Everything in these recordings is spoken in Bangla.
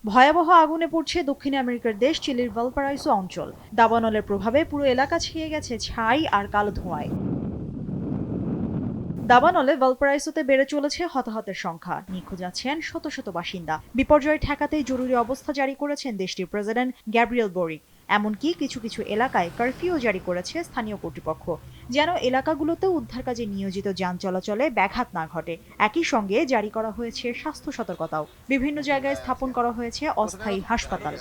ভয়াবহ আগুনে পড়ছে দক্ষিণ আমেরিকার দেশ চিলির ভালপারাইসো অঞ্চল। দাবানলের প্রভাবে পুরো এলাকা ছেয়ে গেছে ছাই আর কালো ধোঁয়ায়। দাবানলে ভালপারাইসোতে বেড়ে চলেছে হতাহতের সংখ্যা, নিখোঁজ আছেন শত শত বাসিন্দা। বিপর্যয় ঠেকাতে জরুরি অবস্থা জারি করেছেন দেশটির প্রেসিডেন্ট গ্যাব্রিয়েল বোরিক। এমনকি কিছু কিছু এলাকায় কারফিউ জারি করেছে স্থানীয় কর্তৃপক্ষ, যেন এলাকাগুলোতে উদ্ধার কাজে নিয়োজিত যান চলাচলে ব্যাঘাত না ঘটে। একই সঙ্গে জারি করা হয়েছে স্বাস্থ্য সতর্কতাও। বিভিন্ন জায়গায় স্থাপন করা হয়েছে অস্থায়ী হাসপাতাল।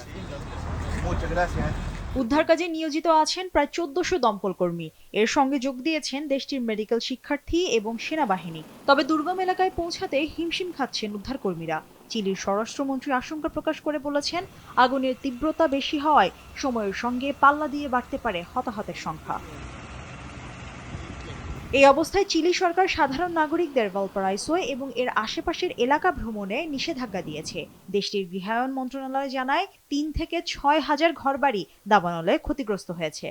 উদ্ধার কাজে নিয়োজিত আছেন প্রায় ১৪০০ দমকল কর্মী। এর সঙ্গে যোগ দিয়েছেন দেশটির মেডিকেল শিক্ষার্থী এবং সেনাবাহিনী। তবে দুর্গম এলাকায় পৌঁছাতে হিমশিম খাচ্ছেন উদ্ধারকর্মীরা। চিলির স্বরাষ্ট্রমন্ত্রী আশঙ্কা প্রকাশ করে বলেছেন, আগুনের তীব্রতা বেশি হওয়ায় সময়ের সঙ্গে পাল্লা দিয়ে বাড়তে পারে হতাহতের সংখ্যা। এই অবস্থায় চিলি সরকার সাধারণ নাগরিকদের ভালপারাইসো এবং এর আশেপাশের এলাকা ভ্রমণে নিষেধাজ্ঞা দিয়েছে। দেশটির গৃহায়ন মন্ত্রণালয় জানায়, ৩ থেকে ৬ হাজার ঘরবাড়ি দাবানলে ক্ষতিগ্রস্ত হয়েছে।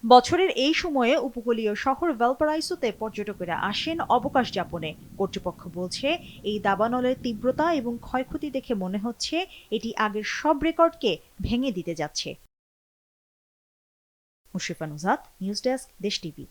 বছরের এই সময়ে উপকূলীয় শহর ভালপারাইসোতে পর্যটকেরা আসেন অবকাশ যাপনে। কর্তৃপক্ষ বলছে, এই দাবানলের তীব্রতা এবং ক্ষয়ক্ষতি দেখে মনে হচ্ছে এটি আগের সব রেকর্ডকে ভেঙে দিতে যাচ্ছে। মুশরিফা নুজাত, নিউজ ডেস্ক, দেশ টিভি।